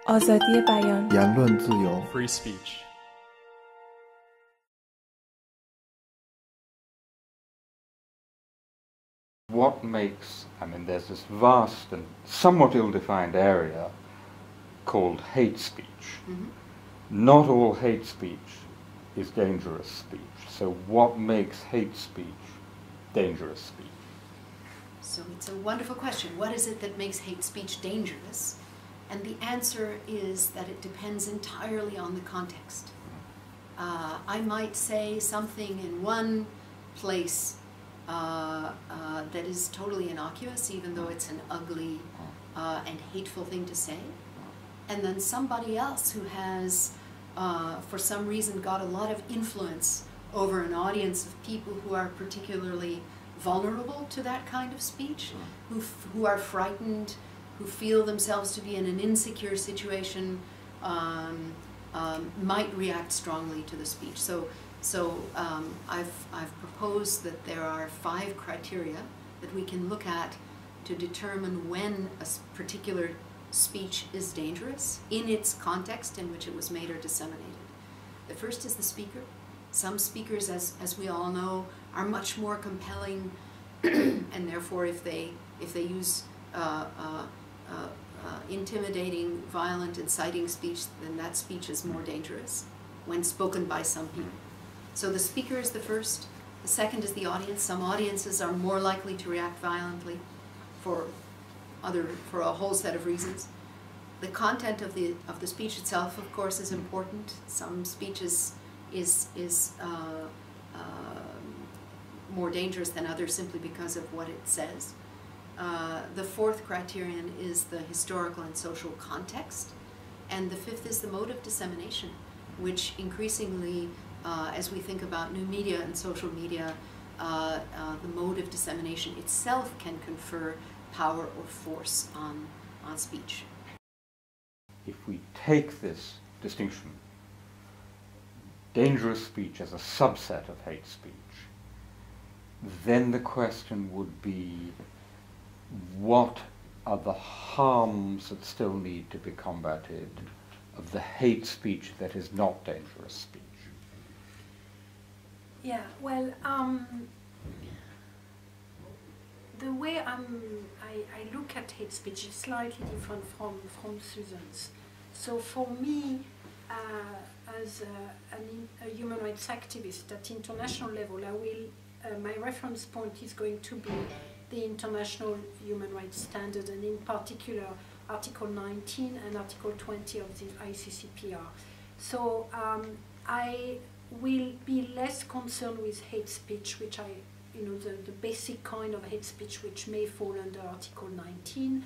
آزادی بیان،言论自由 free speech. What makes, there's this vast and somewhat ill-defined area called hate speech. Mm-hmm. Not all hate speech is dangerous speech. So what makes hate speech dangerous speech? So it's a wonderful question. What is it that makes hate speech dangerous? And the answer is that it depends entirely on the context. I might say something in one place that is totally innocuous, even though it's an ugly and hateful thing to say. And then somebody else who has, for some reason, got a lot of influence over an audience of people who are particularly vulnerable to that kind of speech, who are frightened, who feel themselves to be in an insecure situation, might react strongly to the speech. So I've proposed that there are 5 criteria that we can look at to determine when a particular speech is dangerous in its context in which it was made or disseminated. The first is the speaker. Some speakers, as we all know, are much more compelling, and therefore if they use intimidating, violent, inciting speech, then that speech is more dangerous when spoken by some people. So the speaker is the first. The second is the audience. Some audiences are more likely to react violently for a whole set of reasons. The content of the speech itself, of course, is important. Some speech is more dangerous than others simply because of what it says. The fourth criterion is the historical and social context. And the fifth is the mode of dissemination, which increasingly, as we think about new media and social media, the mode of dissemination itself can confer power or force on speech. If we take this distinction, dangerous speech as a subset of hate speech, then the question would be, what are the harms that still need to be combated of the hate speech that is not dangerous speech? Yeah, well, the way I look at hate speech is slightly different from Susan's. So for me, as a human rights activist at international level, my reference point is going to be the international human rights standard, and in particular Article 19 and Article 20 of the ICCPR. So I will be less concerned with hate speech, which the basic kind of hate speech which may fall under Article 19,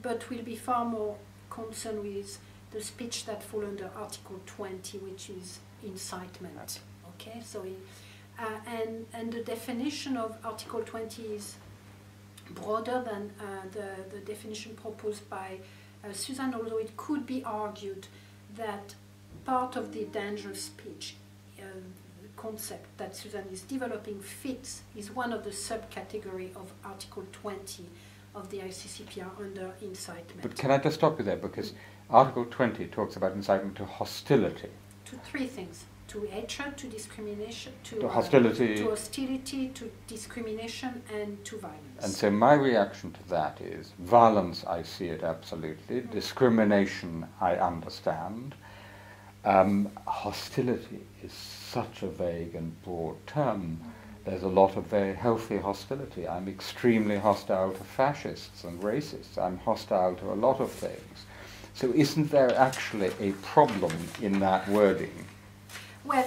but will be far more concerned with the speech that fall under Article 20, which is incitement. Okay, so and the definition of Article 20 is broader than the definition proposed by Susan, although it could be argued that part of the dangerous speech concept that Susan is developing is one of the subcategory of Article 20 of the ICCPR under incitement. But can I just stop you there, because Article 20 talks about incitement to hostility. To 3 things: to hatred, to discrimination, to hostility, to discrimination, and to violence. And so my reaction to that is, violence, I see it absolutely. Discrimination, I understand. Hostility is such a vague and broad term. There's a lot of very healthy hostility. I'm extremely hostile to fascists and racists. I'm hostile to a lot of things. So isn't there actually a problem in that wording? Well,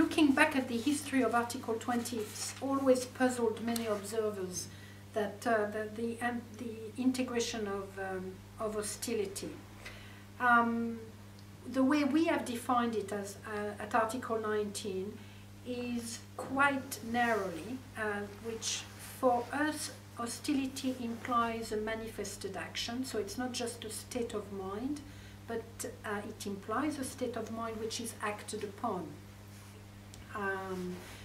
looking back at the history of Article 20, it's always puzzled many observers that the integration of hostility. The way we have defined it as at Article 19 is quite narrowly, which for us hostility implies a manifested action, so it's not just a state of mind, but it implies a state of mind which is acted upon.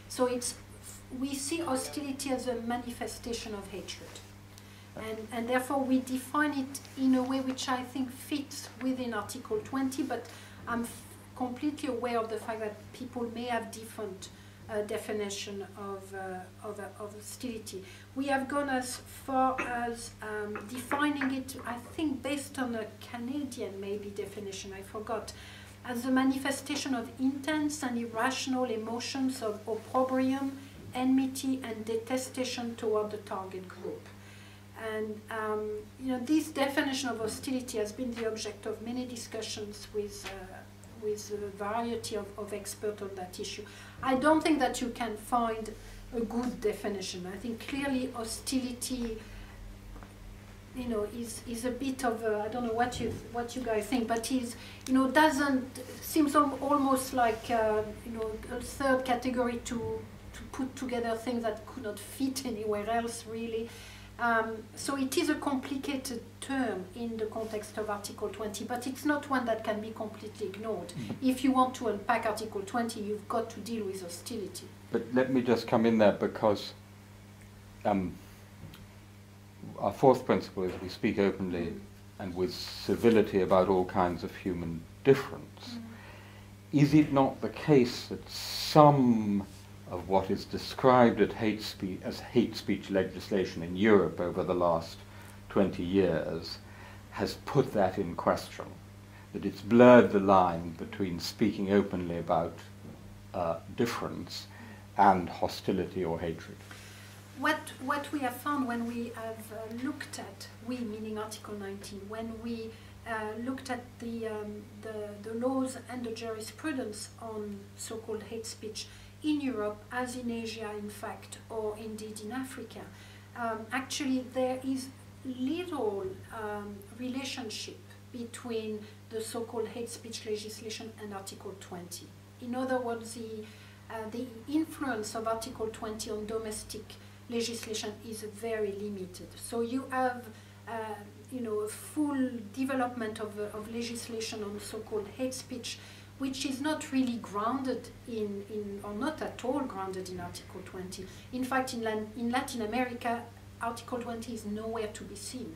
So we see hostility as a manifestation of hatred. And therefore we define it in a way which I think fits within Article 20, but I'm completely aware of the fact that people may have different definition of hostility. We have gone as far as defining it, I think, based on a Canadian maybe definition, I forgot, as the manifestation of intense and irrational emotions of opprobrium, enmity, and detestation toward the target group. And this definition of hostility has been the object of many discussions with a variety of experts on that issue. I don't think that you can find a good definition. I think clearly hostility, is a bit of a, I don't know what you guys think, but seems almost like a third category to put together things that could not fit anywhere else really. So it is a complicated term in the context of Article 20, but it's not one that can be completely ignored. If you want to unpack Article 20, you've got to deal with hostility. But let me just come in there, because our fourth principle is we speak openly and with civility about all kinds of human difference. Is it not the case that some of what is described as hate speech legislation in Europe over the last 20 years has put that in question, that it's blurred the line between speaking openly about difference and hostility or hatred? What we have found when we have looked at, we meaning Article 19, when we looked at the laws and the jurisprudence on so-called hate speech in Europe, as in Asia, in fact, or indeed in Africa, actually there is little relationship between the so-called hate speech legislation and Article 20. In other words, the influence of Article 20 on domestic legislation is very limited. So you have a full development of legislation on so-called hate speech, which is not really grounded or not at all grounded in Article 20. In fact, in Latin America, Article 20 is nowhere to be seen,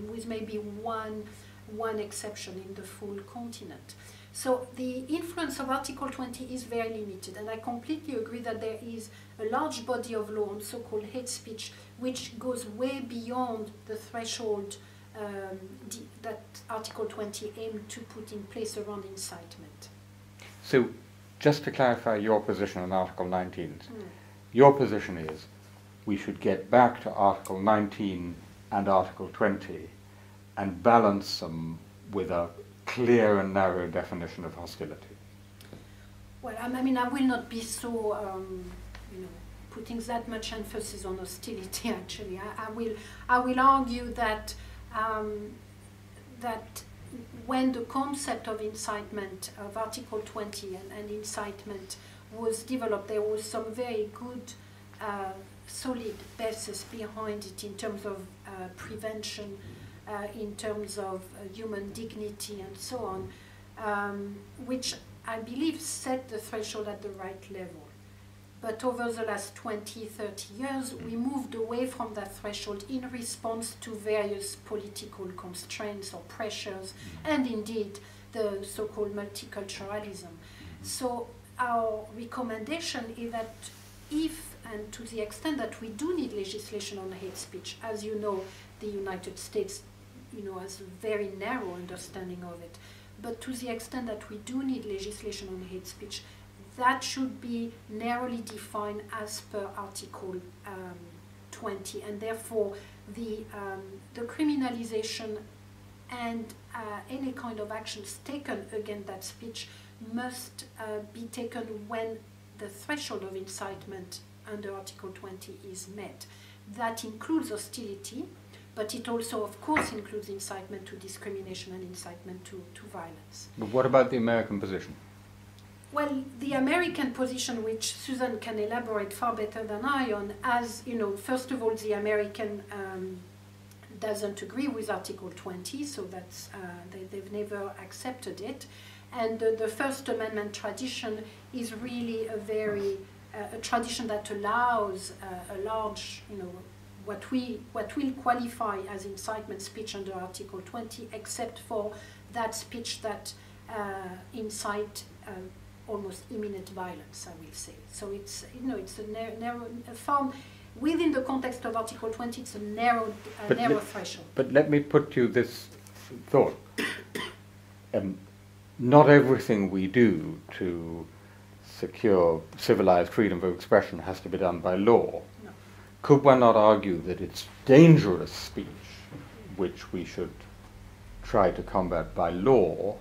with maybe one exception in the full continent. So the influence of Article 20 is very limited, and I completely agree that there is a large body of law on so-called hate speech which goes way beyond the threshold that Article 20 aimed to put in place around incitement. So, just to clarify your position on Article 19, your position is we should get back to Article 19 and Article 20 and balance them with a clear and narrow definition of hostility. Well, I mean, I will not be so, putting that much emphasis on hostility. Actually, I will argue that that when the concept of incitement of Article 20 and incitement was developed, there was some very good, solid basis behind it in terms of prevention, in terms of human dignity and so on, which I believe set the threshold at the right level. But over the last 20, 30 years, we moved away from that threshold in response to various political constraints or pressures, and indeed the so-called multiculturalism. So our recommendation is that if, and to the extent that we do need legislation on hate speech, as you know, the United States has a very narrow understanding of it, but to the extent that we do need legislation on hate speech, that should be narrowly defined as per Article 20, and therefore the criminalization and any kind of actions taken against that speech must be taken when the threshold of incitement under Article 20 is met. That includes hostility, but it also, of course, includes incitement to discrimination and incitement to violence. But what about the American position? Well, the American position, which Susan can elaborate far better than I on, as first of all, the American doesn't agree with Article 20, so that's they've never accepted it. And the First Amendment tradition is really a tradition that allows a large, what will qualify as incitement speech under Article 20, except for that speech that incite almost imminent violence, I will say. So it's it's a narrow form within the context of Article 20. It's a narrow threshold. But let me put to you this thought: not everything we do to secure civilized freedom of expression has to be done by law. No. Could one not argue that it's dangerous speech which we should try to combat by law,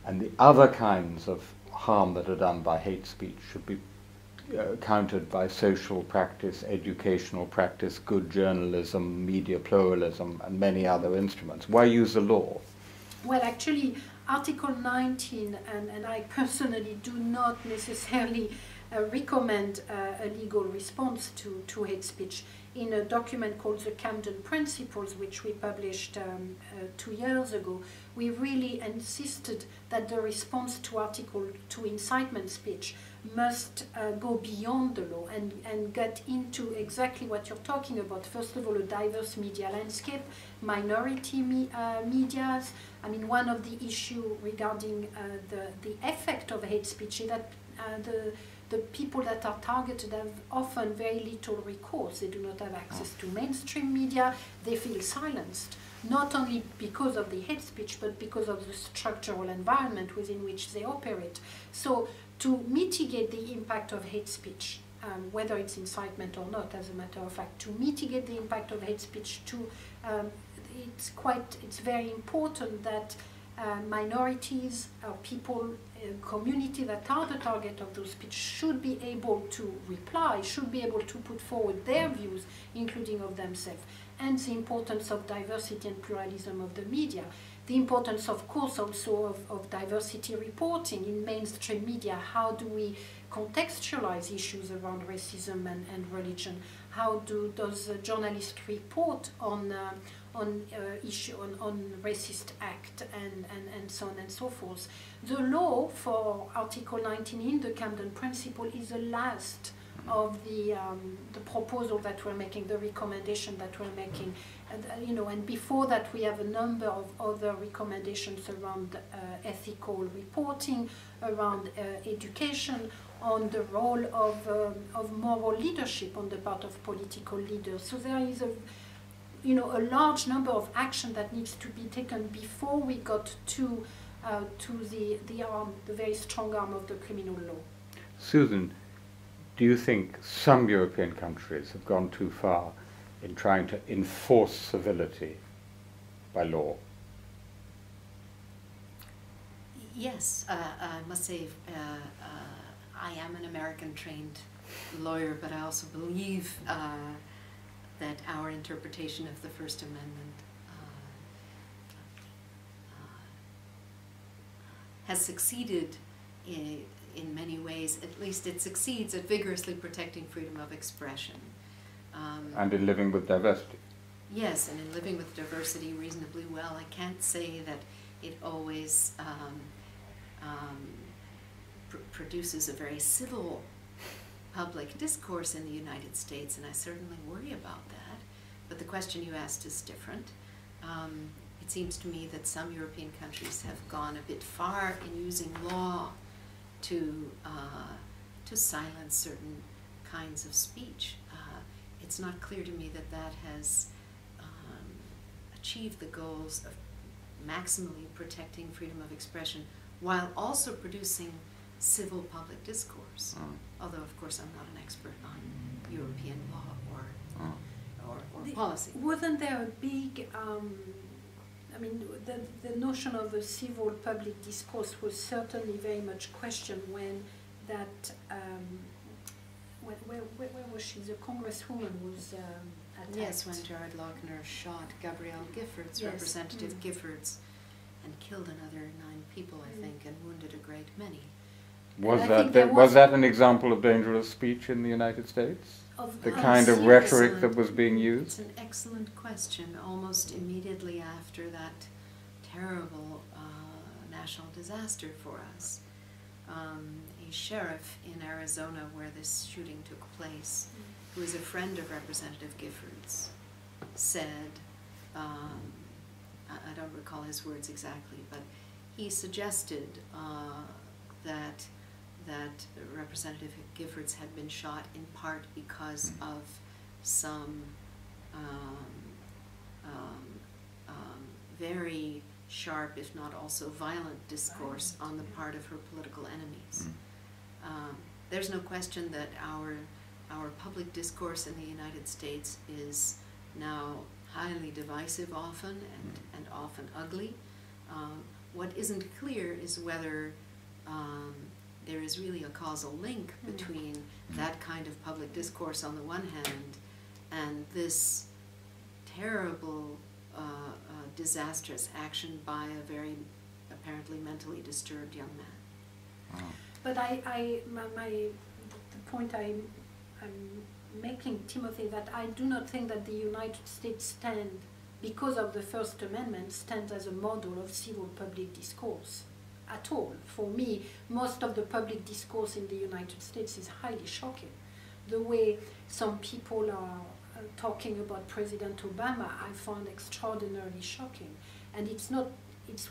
and the other kinds of harm that are done by hate speech should be countered by social practice, educational practice, good journalism, media pluralism, and many other instruments? Why use the law? Well, actually, Article 19, and I personally do not necessarily recommend a legal response to hate speech. In a document called the Camden Principles, which we published 2 years ago, we really insisted that the response to incitement speech must go beyond the law and get into exactly what you're talking about. First of all, a diverse media landscape, minority medias. I mean, one of the issues regarding the effect of hate speech is that the people that are targeted have often very little recourse. They do not have access to mainstream media. They feel silenced, not only because of the hate speech, but because of the structural environment within which they operate. So to mitigate the impact of hate speech, whether it's incitement or not, as a matter of fact, to mitigate the impact of hate speech, it's very important that minorities, people, community that are the target of those speech should be able to reply, should be able to put forward their views, including of themselves, and the importance of diversity and pluralism of the media. The importance, of course, also of diversity reporting in mainstream media. How do we contextualize issues around racism and religion? How does a journalist report on issue on racist act and so on and so forth? The law for Article 19 in the Camden Principle is the last of the proposal that we're making, the recommendation that we're making, and before that we have a number of other recommendations around ethical reporting, around education, on the role of moral leadership on the part of political leaders. So there is a large number of action that needs to be taken before we got to the very strong arm of the criminal law. Susan, do you think some European countries have gone too far in trying to enforce civility by law? Yes, I must say I am an American-trained lawyer, but I also believe that our interpretation of the First Amendment has succeeded in many ways. At least it succeeds at vigorously protecting freedom of expression. And in living with diversity. Yes, and in living with diversity reasonably well. I can't say that it always produces a very civil public discourse in the United States, and I certainly worry about that. But the question you asked is different. It seems to me that some European countries have gone a bit far in using law to silence certain kinds of speech. It's not clear to me that that has achieved the goals of maximally protecting freedom of expression while also producing civil public discourse. Although, of course, I'm not an expert on European law or policy. Wasn't there a big, the notion of a civil public discourse was certainly very much questioned when that, where was she? The congresswoman was attacked. Yes, when Jared Loughner shot Gabrielle Giffords, yes. Representative Giffords, and killed another 9 people, I think, and wounded a great many. Was that an example of dangerous speech in the United States? The kind of rhetoric that was being used? It's an excellent question. Almost immediately after that terrible national disaster for us, a sheriff in Arizona where this shooting took place who is a friend of Representative Giffords, said, I don't recall his words exactly, but he suggested that Representative Giffords had been shot in part because of some very sharp, if not also violent, discourse on the part of her political enemies. There's no question that our public discourse in the United States is now highly divisive often and often ugly. What isn't clear is whether there is really a causal link between that kind of public discourse on the one hand and this terrible, disastrous action by a very apparently mentally disturbed young man. But the point I'm making, Timothy, that I do not think that the United States stand, because of the First Amendment, stands as a model of civil public discourse at all. For me, most of the public discourse in the United States is highly shocking. The way some people are talking about President Obama, I found extraordinarily shocking. And it's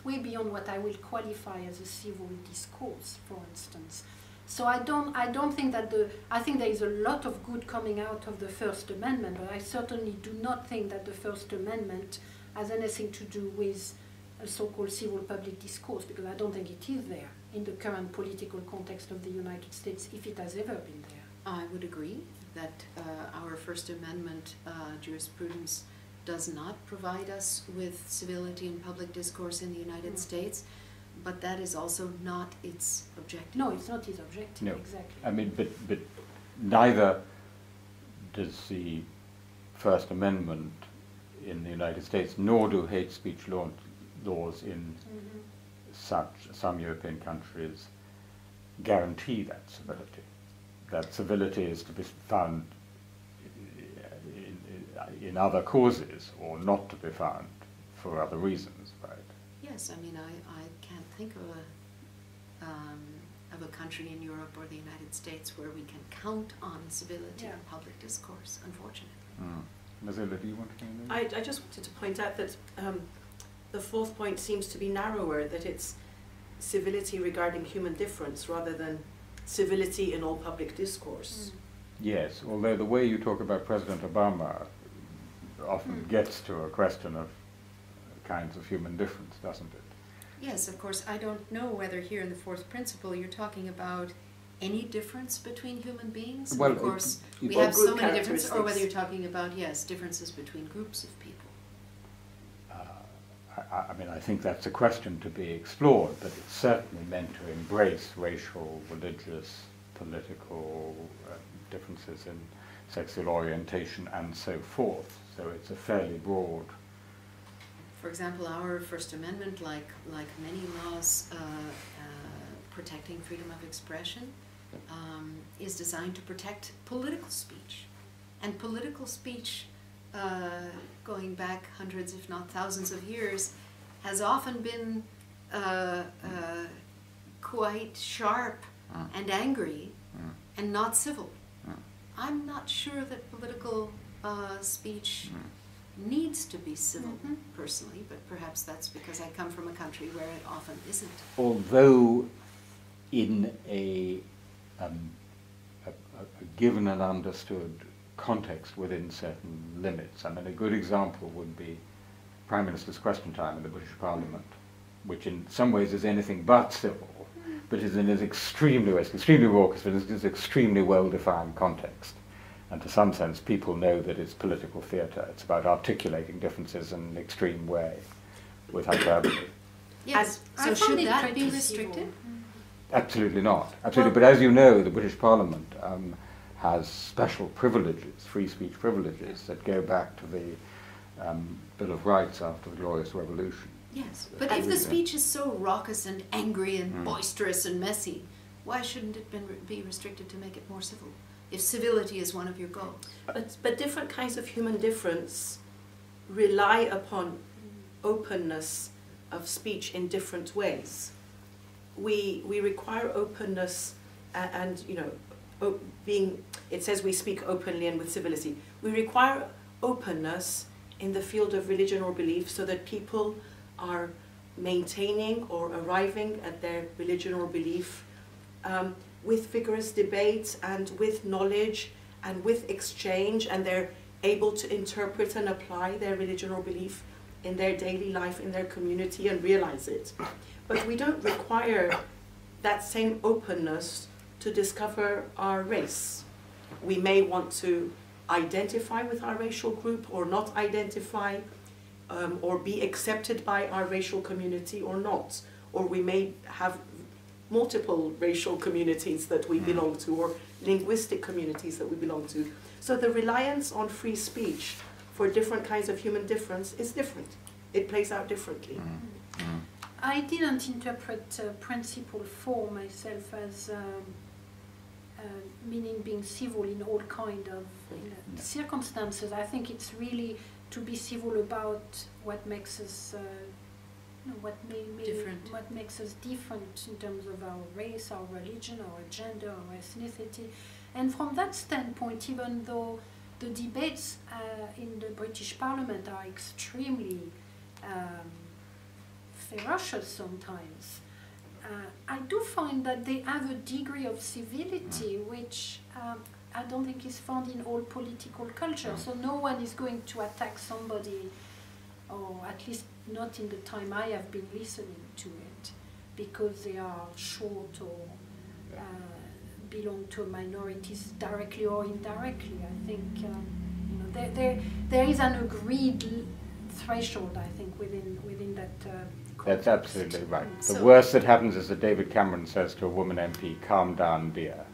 way beyond what I will qualify as a civil discourse, for instance. So I don't think that I think there is a lot of good coming out of the First Amendment, but I certainly do not think that the First Amendment has anything to do with a so-called civil public discourse, because I don't think it is there in the current political context of the United States, if it has ever been there. I would agree that our First Amendment jurisprudence does not provide us with civility in public discourse in the United States, but that is also not its objective. No, it's not its objective, no. Exactly. I mean, but neither does the First Amendment in the United States, nor do hate speech laws in some European countries guarantee that civility. That civility is to be found in other causes, or not to be found for other reasons, right? Yes, I mean, I can't think of a country in Europe or the United States where we can count on civility in public discourse, unfortunately. Nazila, do you want to comment? I just wanted to point out that the fourth point seems to be narrower, that it's civility regarding human difference rather than civility in all public discourse. Yes, although the way you talk about President Obama often gets to a question of kinds of human difference, doesn't it? Yes, of course. I don't know whether here in the fourth principle you're talking about any difference between human beings. Well, of course, we or have group so many differences, or whether characteristics. you're talking about, yes, differences between groups of people. I mean, I think that's a question to be explored, but it's certainly meant to embrace racial, religious, political differences in sexual orientation and so forth. So it's a fairly broad. For example, our First Amendment, like many laws protecting freedom of expression, is designed to protect political speech. And political speech, going back hundreds, if not thousands of years, has often been quite sharp and angry and not civil. I'm not sure that political speech needs to be civil, personally, but perhaps that's because I come from a country where it often isn't. Although in a given and understood context within certain limits. I mean, a good example would be Prime Minister's Question Time in the British Parliament, which in some ways is anything but civil, but is in an extremely raucous, but it's extremely well-defined context. And to some sense, people know that it's political theatre. It's about articulating differences in an extreme way with hyperbole. Yes, so should that be restricted? Absolutely not. Absolutely. But as you know, the British Parliament has special privileges, free speech privileges, that go back to the Bill of Rights after the Glorious Revolution. Yes, but if the speech is so raucous and angry and boisterous and messy, why shouldn't it be restricted to make it more civil, if civility is one of your goals? But different kinds of human difference rely upon openness of speech in different ways. We require openness and it says we speak openly and with civility. We require openness in the field of religion or belief so that people are maintaining or arriving at their religion or belief with vigorous debate and with knowledge and with exchange, and they're able to interpret and apply their religion or belief in their daily life, in their community, and realize it. But we don't require that same openness to discover our race. We may want to identify with our racial group or not identify, or be accepted by our racial community or not. Or we may have multiple racial communities that we belong to, or linguistic communities that we belong to. So the reliance on free speech for different kinds of human difference is different. It plays out differently. I didn't interpret principle 4 myself as meaning being civil in all kind of circumstances. I think it's really to be civil about what makes us what makes us different in terms of our race, our religion, our gender, our ethnicity. And from that standpoint, even though the debates in the British Parliament are extremely ferocious sometimes, I do find that they have a degree of civility which I don't think is found in all political cultures. So no one is going to attack somebody, or at least not in the time I have been listening to it, because they are short or belong to minorities directly or indirectly. I think there is an agreed threshold, I think, within that context. That's absolutely right. The worst that happens is that David Cameron says to a woman MP, "Calm down, dear."